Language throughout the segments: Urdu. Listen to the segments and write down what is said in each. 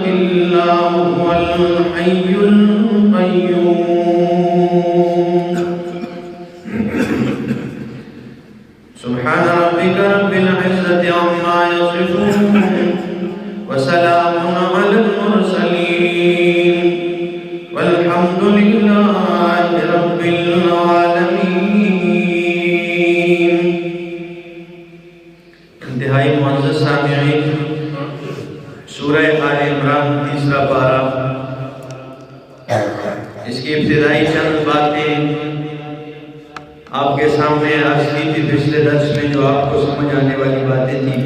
إلا هو الحي القيوم سبحان ربك رب العزة عما يصفون وسلام على المرسلين والحمد لله رب العالمين. انتہائی معزز سامعین، سورہ آل عمران تیسرا پارہ، اس کی ابتدائی چند باتیں آپ کے سامنے عرض کی تھی پچھلے درس میں، جو آپ کو سمجھ آنے والی باتیں تھیں.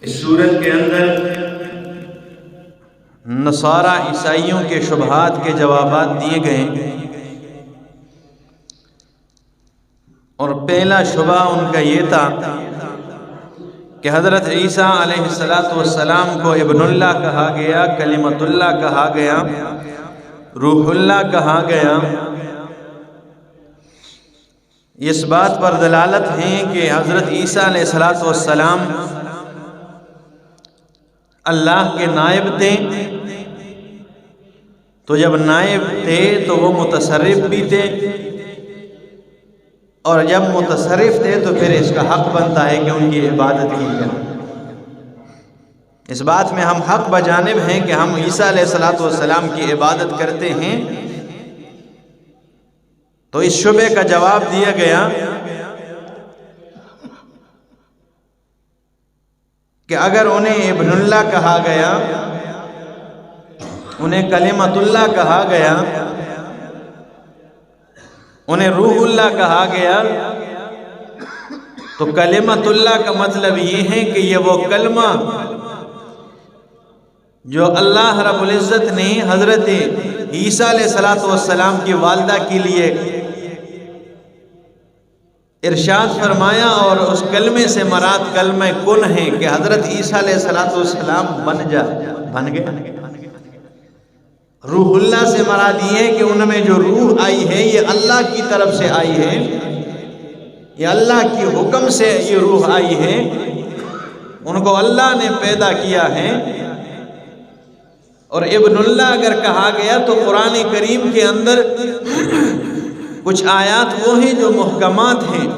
اس سورت کے اندر نصارہ عیسائیوں کے شبہات کے جوابات دیے گئے، اور پہلا شبہ ان کا یہ تھا کہ حضرت عیسیٰ علیہ السلام کو ابن اللہ کہا گیا، کلمۃ اللہ کہا گیا، روح اللہ کہا گیا. اس بات پر دلالت ہے کہ حضرت عیسیٰ علیہ السلام اللہ کے نائب تھے. تو جب نائب تھے تو وہ متصرف بھی تھے، اور جب متصرف تھے تو پھر اس کا حق بنتا ہے کہ ان کی عبادت کی جائے. اس بات میں ہم حق بجانب ہیں کہ ہم عیسیٰ علیہ السلام کی عبادت کرتے ہیں. تو اس شبہ کا جواب دیا گیا کہ اگر انہیں ابن اللہ کہا گیا، انہیں کلمۃ اللہ کہا گیا، انہیں روح اللہ کہا گیا، تو کلمۃ اللہ کا مطلب یہ ہے کہ یہ وہ کلمہ جو اللہ رب العزت نے حضرت عیسیٰ علیہ السلام کی والدہ کے لیے ارشاد فرمایا، اور اس کلمے سے مراد کلمہ کن ہے کہ حضرت عیسیٰ علیہ السلام بن گئے. روح اللہ سے مراد یہ ہے کہ ان میں جو روح آئی ہے یہ اللہ کی طرف سے آئی ہے، یہ اللہ کی حکم سے یہ روح آئی ہے، ان کو اللہ نے پیدا کیا ہے. اور ابن اللہ اگر کہا گیا تو قرآن کریم کے اندر کچھ آیات وہ ہیں جو محکمات ہیں،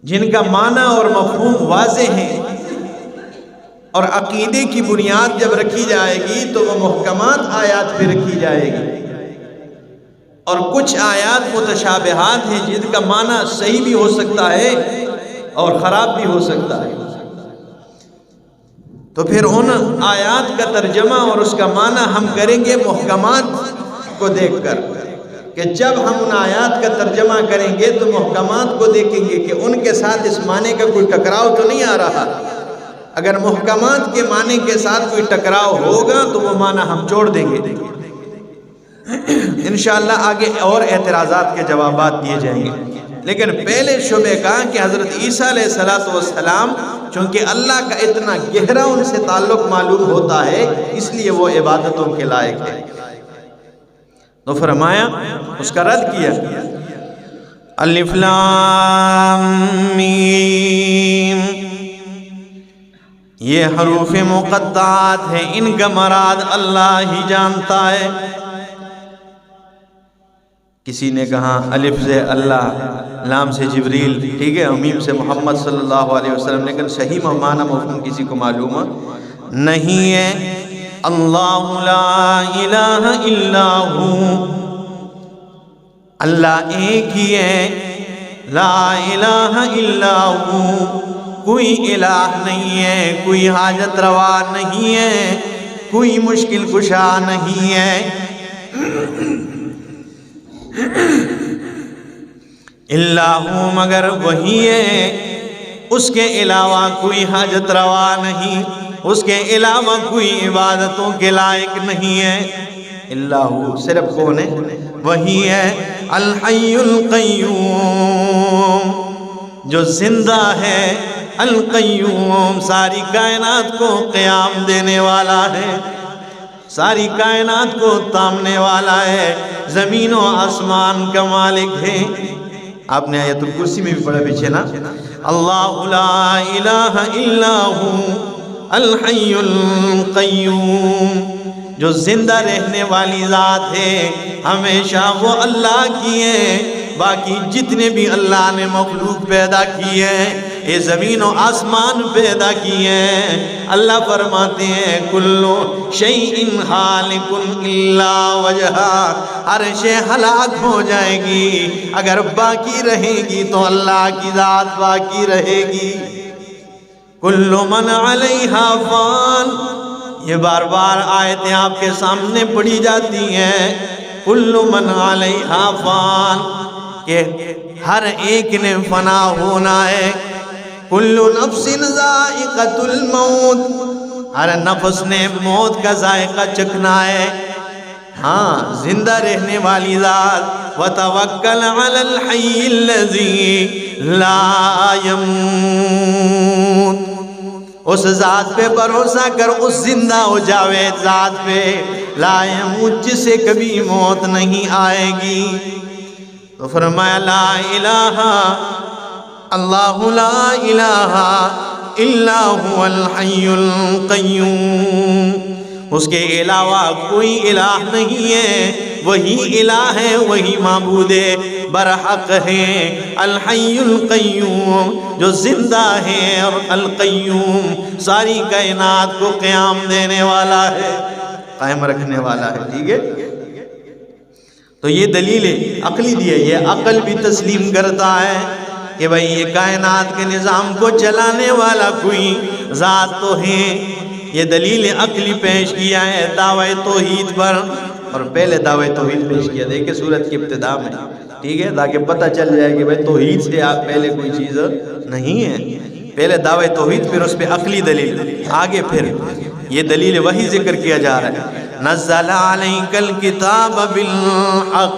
جن کا معنی اور مفہوم واضح ہیں، اور عقیدے کی بنیاد جب رکھی جائے گی تو وہ محکمات آیات پہ رکھی جائے گی. اور کچھ آیات متشابہات ہیں جن کا معنی صحیح بھی ہو سکتا ہے اور خراب بھی ہو سکتا ہے. تو پھر ان آیات کا ترجمہ اور اس کا معنی ہم کریں گے محکمات کو دیکھ کر، کہ جب ہم ان آیات کا ترجمہ کریں گے تو محکمات کو دیکھیں گے کہ ان کے ساتھ اس معنی کا کوئی ٹکراؤ تو نہیں آ رہا. اگر محکمات کے معنی کے ساتھ کوئی ٹکراؤ ہوگا تو وہ معنی ہم چھوڑ دیں گے. انشاءاللہ آگے اور اعتراضات کے جوابات دیے جائیں گے. لیکن پہلے شبہ کہا کہ حضرت عیسیٰ علیہ السلام چونکہ اللہ کا اتنا گہرا ان سے تعلق معلوم ہوتا ہے، اس لیے وہ عبادتوں کے لائق ہے. تو فرمایا، اس کا رد کیا، الف لام میم، یہ حروف مقطعات ہیں، ان کا مراد اللہ ہی جانتا ہے. کسی نے کہا الف سے اللہ، لام سے جبریل، ٹھیک ہے، میم سے محمد صلی اللہ علیہ وسلم، لیکن صحیح معنی مفہوم کسی کو معلوم نہیں ہے. اللہ لا الہ الا ہو، اللہ ایک ہی ہے، لا الہ الا ہو، کوئی الہ نہیں ہے، کوئی حاجت روا نہیں ہے، کوئی مشکل کشا نہیں ہے. اللہ مگر وہی ہے، اس کے علاوہ کوئی حاجت روا نہیں، اس کے علاوہ کوئی عبادتوں کے لائق نہیں ہے. اللہ صرف کون ہے؟ وہی ہے الحی القیوم، جو زندہ ہے، القیوم، ساری کائنات کو قیام دینے والا ہے، ساری کائنات کو تامنے والا ہے، زمین و آسمان کا مالک ہے. آپ نے آیت الکرسی میں بھی پڑھا پیچھے نا، اللہ لا الہ الا ہو الحی القیوم، جو زندہ رہنے والی ذات ہے ہمیشہ وہ اللہ کی ہے۔ باقی جتنے بھی اللہ نے مخلوق پیدا کیے ہیں، یہ زمین و آسمان پیدا کیے ہیں، اللہ فرماتے ہیں کلو شیء ہالک الا وجہہ، ہر شے ہلاک ہو جائے گی، اگر باقی رہے گی تو اللہ کی ذات باقی رہے گی۔ کل من علیہا فان، یہ بار بار آیتیں آپ کے سامنے پڑھی جاتی ہیں، کل من علیہا فان، کہ ہر ایک نے فنا ہونا ہے۔ کل نفس ذائقۃ الموت، ہر نفس نے موت کا ذائقہ چکھنا ہے۔ ہاں، زندہ رہنے والی ذات، وتوکل علی الحی الذی لا یموت، اس ذات پہ بھروسہ کر، اس زندہ و جاوید ذات پہ، لا یموت، جسے کبھی موت نہیں آئے گی۔ تو فرمایا لا الہ اللہ لا الہ الا هو الحی القیوم، اس کے علاوہ کوئی الہ نہیں ہے، وہی الہ ہے، وہی معبود برحق ہے۔ الحی القیوم، جو زندہ ہے، اور القیوم ساری کائنات کو قیام دینے والا ہے، قائم رکھنے والا ہے۔ ٹھیک ہے، تو یہ دلیل عقلی دی ہے، یہ عقل بھی تسلیم کرتا ہے کہ بھئی یہ کائنات کے نظام کو چلانے والا کوئی ذات تو ہے۔ یہ دلیل عقلی پیش کیا ہے دعوی توحید پر، اور پہلے دعوی توحید پیش کیا، دیکھیں سورت کی ابتدا میں، ٹھیک ہے، تاکہ پتہ چل جائے کہ بھئی توحید سے آپ پہلے کوئی چیز نہیں ہے، پہلے دعوی توحید پھر اس پہ عقلی دلیل، آگے پھر یہ دلیل وہی ذکر کیا جا رہا ہے۔ نزل علیک الکتاب بالحق،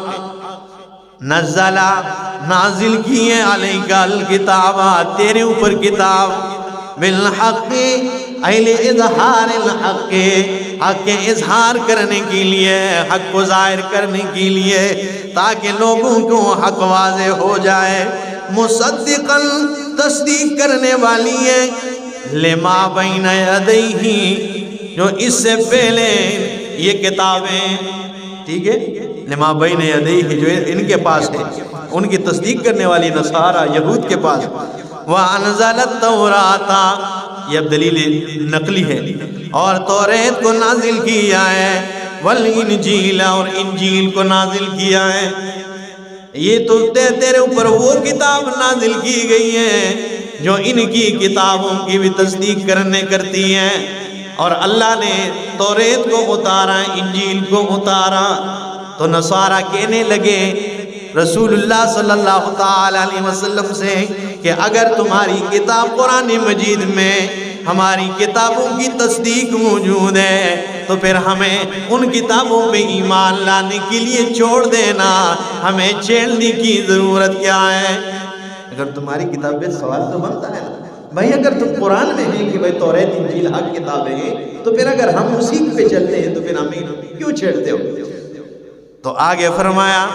نزل نازل کیے علیک الکتاب، تیرے اوپر کتاب، بالحق، اہل اظہار الحق، حق کے اظہار کرنے کے لیے، حق کو ظاہر کرنے کے لیے، تاکہ لوگوں کو حق واضح ہو جائے۔ مصدقا، تصدیق کرنے والی ہے، لما بین یدیہ، جو اس سے پہلے یہ کتابیں، ٹھیک ہے، لما بین یدیہ، جو ان کے پاس ہے، ان کی تصدیق کرنے والی نصارہ یہود کے پاس۔ وَأَنزَلَ التَّوْرَاةَ، یہ اب دلیل نقلی ہے، اور توریت کو نازل کیا ہے، وَالْإِنْجِيلَ، اور انجیل کو نازل کیا ہے۔ یہ تو تیرے اوپر وہ کتاب نازل کی گئی ہے جو ان کی کتابوں کی بھی تصدیق کرتی ہیں، اور اللہ نے توریت کو اتارا، انجیل کو اتارا۔ تو نصارہ کہنے لگے رسول اللہ صلی اللہ تعالی علیہ وسلم سے کہ اگر تمہاری کتاب قرآن مجید میں ہماری کتابوں کی تصدیق موجود ہے تو پھر ہمیں ان کتابوں پہ ایمان لانے کے لیے چھوڑ دینا، ہمیں چھیڑنے کی ضرورت کیا ہے؟ اگر تمہاری کتاب پہ سوال تو بنتا ہے نا بھائی، اگر تم قرآن میں ہیں کہ بھائی توریت انجیل حق کتابیں ہیں، تو پھر اگر ہم اسی پہ چلتے ہیں تو پھر ہمیں کیوں چھیڑتے ہو؟ تو آگے فرمایا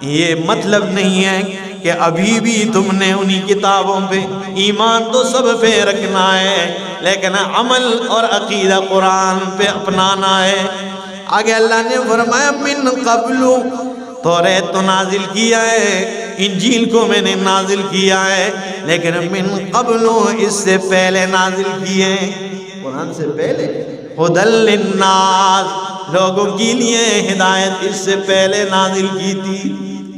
یہ مطلب نہیں ہے کہ ابھی بھی تم نے انہی کتابوں پہ ایمان تو سب پہ رکھنا ہے، لیکن عمل اور عقیدہ قرآن پہ اپنانا ہے۔ آگے اللہ نے فرمایا من قبل، توریت تو نازل کیا ہے، انجیل کو میں نے نازل کیا ہے، لیکن من قبل، اس سے پہلے نازل کیے، قرآن سے پہلے، ھدی للناس، لوگوں کے لیے ہدایت اس سے پہلے نازل کی تھی،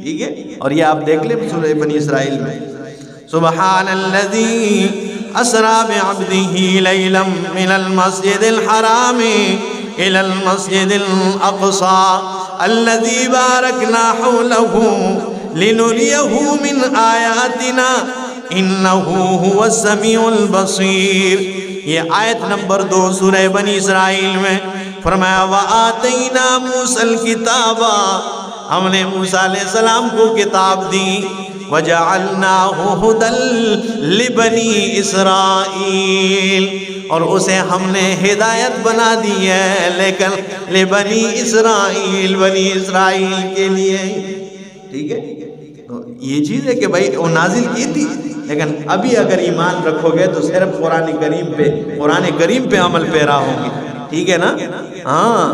ٹھیک ہے۔ اور یہ آپ دیکھ لیں سورہ بنی اسرائیل میں، سبحان الذی اسری بعبدہ لیلا من المسجد الحرام الى المسجد الاقصى الذی بارکنا حولہ لنریہ من آیاتنا انہ هو السمیع البصیر۔ یہ آیت نمبر 2 سورہ بنی اسرائیل میں فرمایا وَآتَيْنَا مُوسَى الْكِتَابَ، ہم نے موسیٰ علیہ السلام کو کتاب دی، وَجَعَلْنَاهُ هُدًى لِبَنِي اسرائیل، اور اسے ہم نے ہدایت بنا دی ہے، لیکن لبنی اسرائیل، بنی اسرائیل کے لیے، ٹھیک ہے۔ تو یہ چیز ہے کہ بھائی وہ نازل کی تھی، لیکن ابھی اگر ایمان رکھو گے تو صرف قرآن کریم پہ عمل پیرا ہوں گے، ٹھیک ہے نا؟ ہاں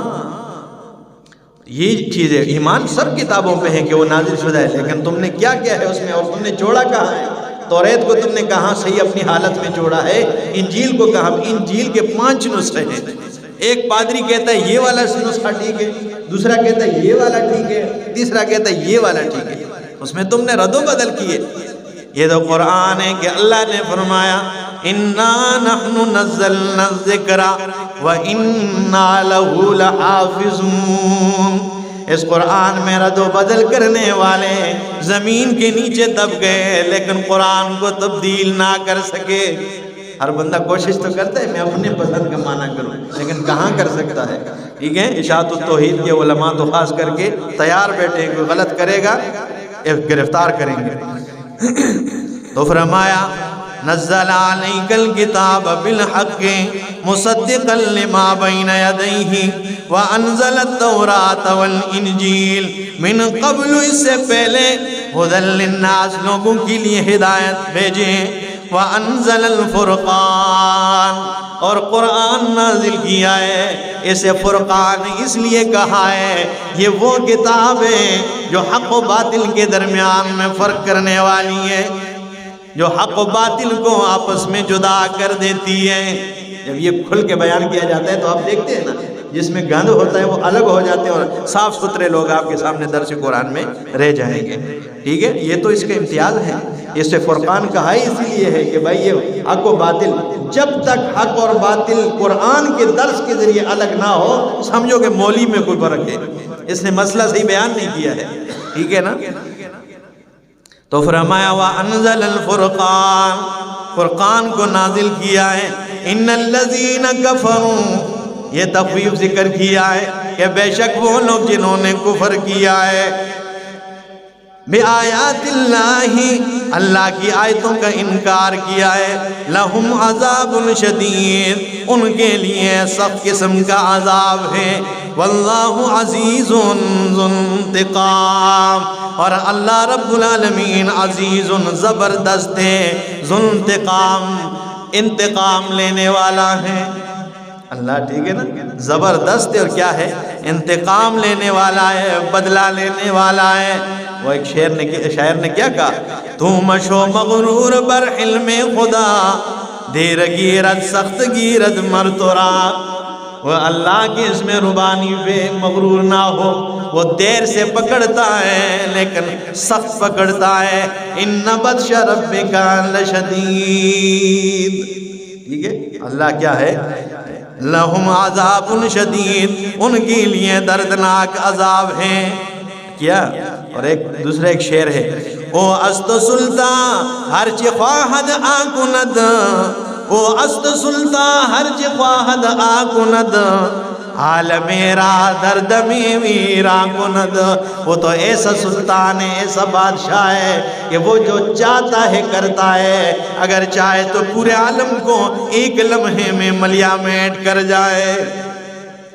یہ چیز ہے، ایمان سب کتابوں پہ ہے کہ وہ نازل شدہ ہے، لیکن تم نے کیا کیا ہے اس میں، اور تم نے چھوڑا کہاں ہے؟ توریت کو تم نے کہاں صحیح اپنی حالت میں چھوڑا ہے؟ انجیل کو کہاں؟ انجیل کے 5 نسخے ہیں، ایک پادری کہتا ہے یہ والا نسخہ ٹھیک ہے، دوسرا کہتا ہے یہ والا ٹھیک ہے، تیسرا کہتا ہے یہ والا ٹھیک ہے، اس میں تم نے رد و بدل کیے۔ یہ تو قرآن ہے کہ اللہ نے فرمایا اِنَّا نَحْنُ نَزَّلْنَا الذِّكْرَ وَإِنَّا لَهُ لَحَافِظُونَ۔ اس قرآن میں رد و بدل کرنے والے زمین کے نیچے دب گئے لیکن قرآن کو تبدیل نہ کر سکے۔ ہر بندہ کوشش تو کرتا ہے میں اپنے پسند کا معنی کروں، لیکن کہاں کر سکتا ہے؟ ٹھیک ہے، اشاعت التوحید کے علماء تو خاص کر کے تیار بیٹھے ہیں، کوئی غلط کرے گا گرفتار کریں گے۔ تو فرمایا نزل علیک الکتاب بالحق مصدقا لما بین یدیہ وانزل التوراۃ والانجیل من قبل، اس سے پہلے ھدی للناس، لوگوں کے لیے ہدایت بھیجے، وانزل الفرقان، اور قرآن نازل کیا ہے۔ اسے فرقان اس لیے کہا ہے یہ وہ کتاب ہے جو حق و باطل کے درمیان میں فرق کرنے والی ہے، جو حق و باطل کو آپس میں جدا کر دیتی ہے۔ جب یہ کھل کے بیان کیا جاتا ہے تو آپ دیکھتے ہیں نا، جس میں گند ہوتا ہے وہ الگ ہو جاتے ہیں اور صاف ستھرے لوگ آپ کے سامنے درس قرآن میں رہ جائیں گے، ٹھیک ہے؟ یہ تو اس کا امتیاز ہے، اس سے فرقان کہا ہی اس لیے ہے کہ بھائی یہ حق و باطل، جب تک حق اور باطل قرآن کے درس کے ذریعے الگ نہ ہو سمجھو کہ مولی میں کوئی فرق ہے، اس نے مسئلہ صحیح بیان نہیں کیا ہے، ٹھیک ہے نا؟ تو فرمایا وَأَنزَلَ الْفُرْقَانَ، فرقان کو نازل کیا ہے۔ إِنَّ الَّذِينَ كَفَرُوا، یہ تخویف ذکر کیا ہے کہ بے شک وہ لوگ جنہوں نے کفر کیا ہے بِآیاتِ اللَّهِ، اللہ کی آیتوں کا انکار کیا ہے، لَهُمْ عَذَابٌ شَدِيدٌ، ان کے لیے سخت قسم کا عذاب ہے، وَاللَّهُ عَزِيزٌ ذُو انتقام، اور اللہ رب العالمین عزیز زبردست ہے، ذو انتقام، انتقام لینے والا ہے۔ اللہ ٹھیک ہے نا، زبردست ہے اور کیا ہے؟ انتقام لینے والا ہے، بدلہ لینے والا ہے۔ وہ ایک شاعر نے کیا کہا، تو مشو مغرور بر حلم خدا، دیر گیرد سخت گیرد مرتورا، وہ اللہ کی اس میں ربانی پہ مغرور نہ ہو، وہ دیر سے پکڑتا ہے لیکن سخت پکڑتا ہے۔ ان بطش ربک لشدید، ٹھیک ہے؟ اللہ کیا ہے؟ لہم عذاب شدید، ان کے لیے دردناک عذاب ہے۔ کیا؟ اور ایک دوسرا ایک شعر ہے، او است سلطان ہرچ خواہد آکند، او است سلطان ہرچ خواہد آکند، حال میرا درد میں ویرا کند۔ وہ تو ایسا سلطان ہے، ایسا بادشاہ ہے کہ وہ جو چاہتا ہے کرتا ہے، اگر چاہے تو پورے عالم کو ایک لمحے میں ملیا میٹ کر جائے،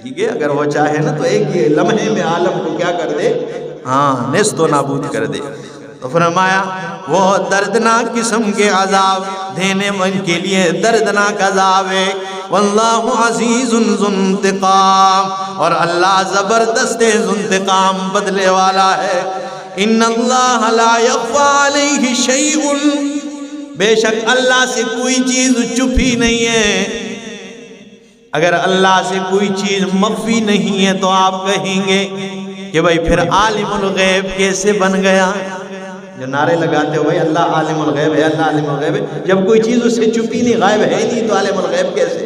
ٹھیک ہے؟ اگر وہ چاہے نا تو ایک لمحے میں عالم کو کیا کر دے؟ ہاں، نیست و نابود کر دے۔ تو فرمایا وہ دردناک قسم کے عذاب دینے من کے لیے دردناک عذاب ہے۔ واللہ عزیز ذو انتقام، اور اللہ زبردست ذو انتقام بدلے والا ہے۔ ان اللہ لا یخفی علیہ شیء، بے شک اللہ سے کوئی چیز چھپی نہیں ہے۔ اگر اللہ سے کوئی چیز مخفی نہیں ہے تو آپ کہیں گے کہ بھائی پھر عالم الغیب کیسے بن گیا؟ جو نعرے لگاتے ہو بھائی اللہ عالم الغیب ہے، اللہ عالم الغیب ہے، جب کوئی چیز اس سے چھپی نہیں، غائب ہے ہی نہیں، تو عالم الغیب کیسے؟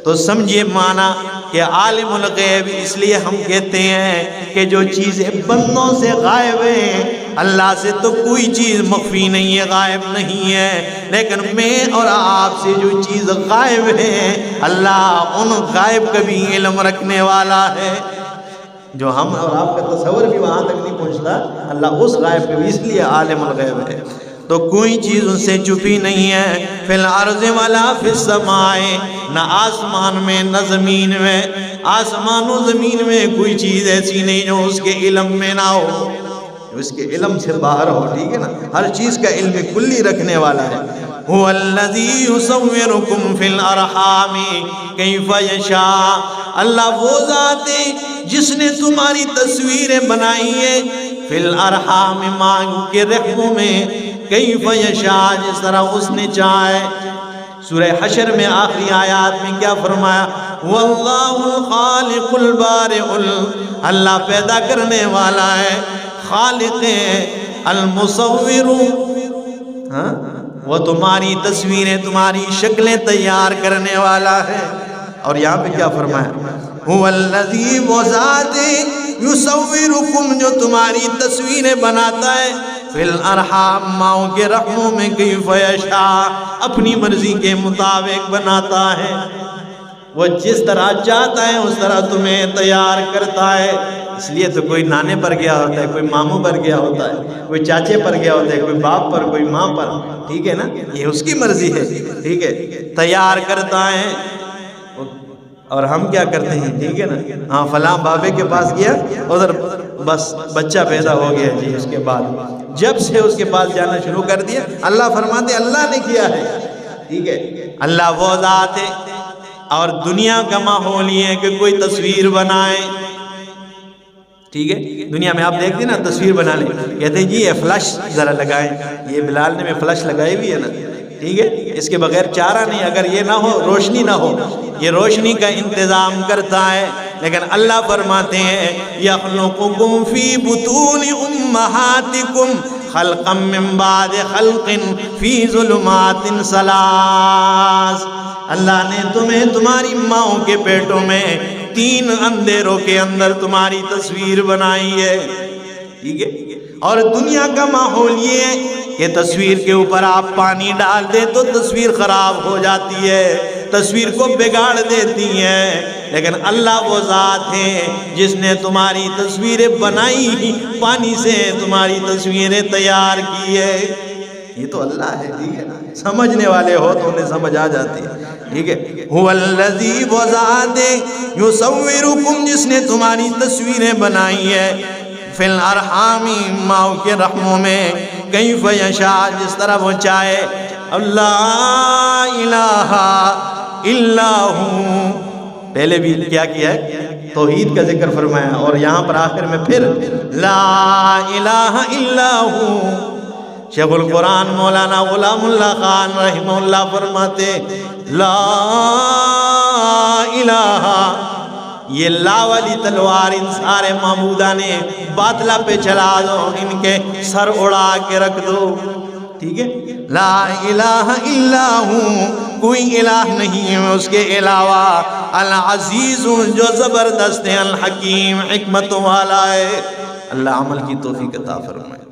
تو سمجھے معنی کہ عالم الغیب اس لیے ہم کہتے ہیں کہ جو چیزیں بندوں سے غائب ہیں، اللہ سے تو کوئی چیز مخفی نہیں ہے، غائب نہیں ہے، لیکن میں اور آپ سے جو چیز غائب ہے، اللہ ان غائب کا بھی علم رکھنے والا ہے، جو ہم اور آپ کا تصور بھی وہاں تک نہیں پہنچتا، اللہ اس غائب کا بھی اس لیے عالم الغیب ہے۔ تو کوئی چیز ان سے چھپی نہیں ہے، فی الارض ولا فی السماء، نہ آسمان میں نہ زمین میں، آسمان و زمین میں کوئی چیز ایسی نہیں جو اس کے علم میں نہ ہو۔ اس کے علم سے باہر ہو، ٹھیک ہے نا، ہر چیز کا علم کلی رکھنے والا ہے۔ هو الذی یصورکم فی الارحام کیف یشاء، اللہ وہ ذات ہے جس نے تمہاری تصویریں بنائی ہیں فی الارحام ماں کے رحموں میں، کیف یشاء جس طرح اس نے چاہے۔ سورہ حشر میں آخری آیات میں کیا فرمایا؟ واللہ الخالق البارئ، اللہ پیدا کرنے والا ہے، خالق المصور، وہ تمہاری تصویریں تمہاری شکلیں تیار کرنے والا ہے۔ اور یہاں پہ کیا فرمایا؟ هو الذی، وہ ذات یصورکم جو تمہاری تصویریں بناتا ہے فی الارحام ماؤں کے رحموں میں، کیف یشاء اپنی مرضی کے مطابق بناتا ہے، وہ جس طرح چاہتا ہے اس طرح تمہیں تیار کرتا ہے۔ اس لیے تو کوئی نانے پر گیا ہوتا ہے، کوئی ماموں پر گیا ہوتا ہے، کوئی چاچے پر گیا ہوتا ہے، کوئی باپ پر، کوئی ماں پر، ٹھیک ہے نا، یہ اس کی مرضی ہے، ٹھیک ہے، تیار کرتا ہے۔ اور ہم کیا کرتے ہیں، ٹھیک ہے نا، ہاں فلاں بابے کے پاس گیا، ادھر بس بچہ پیدا ہو گیا جی، اس کے بعد جب سے اس کے پاس جانا شروع کر دیا، اللہ فرماتے اللہ نے کیا ہے، ٹھیک ہے، اللہ وہ ذات ہے۔ اور دنیا کا ماحول یہ ہے کہ کوئی تصویر بنائے، ٹھیک ہے، دنیا میں آپ دیکھتے ہیں نا تصویر بنا لیں، کہتے ہیں جی یہ فلش ذرا لگائیں، یہ بلال نے میں فلش لگائی ہوئی ہے نا، ٹھیک ہے، اس کے بغیر چارہ نہیں، اگر یہ نہ ہو روشنی نہ ہو، یہ روشنی کا انتظام کرتا ہے۔ لیکن اللہ فرماتے ہیں یخلقکم فی بطون امہاتکم خلقا من بعد خلق فی ظلمات ثلاث، اللہ نے تمہیں تمہاری ماؤں کے پیٹوں میں 3 اندھیروں کے اندر تمہاری تصویر بنائی ہے، ٹھیک ہے۔ اور دنیا کا ماحول یہ ہے کہ تصویر کے اوپر آپ پانی ڈال دیں تو تصویر خراب ہو جاتی ہے، تصویر کو بگاڑ دیتی ہے، لیکن اللہ وہ ذات ہے جس نے تمہاری تصویریں بنائی، پانی سے تمہاری تصویریں تیار کی ہے، یہ تو اللہ ہے، ٹھیک ہے، سمجھنے والے ہو تو انہیں سمجھ آ جاتی ہے، ٹھیک ہے۔ هو الذی، وہ ذات یصورکم جس نے تمہاری تصویریں بنائی ہے فی الارحام ماؤں کے رحموں میں، کیف یشاء جس طرح وہ چاہے۔ اللہ الہ الا ہوں، پہلے بھی کیا کیا ہے، توحید کا ذکر فرمایا، اور یہاں پر آخر میں پھر لا الہ الا ہوں۔ شیخ القرآن مولانا غلام اللہ خان رحمہ اللہ فرماتے لا الہ، یہ لا والی تلوار ان سارے معبودان باطلہ پہ چلا دو، ان کے سر اڑا کے رکھ دو، ٹھیک ہے، لا الہ الا ہوں، کوئی الہ نہیں ہے اس کے علاوہ، العزیز جو زبردست ہے، الحکیم حکمت والا ہے۔ اللہ عمل کی توفیق عطا فرمائے۔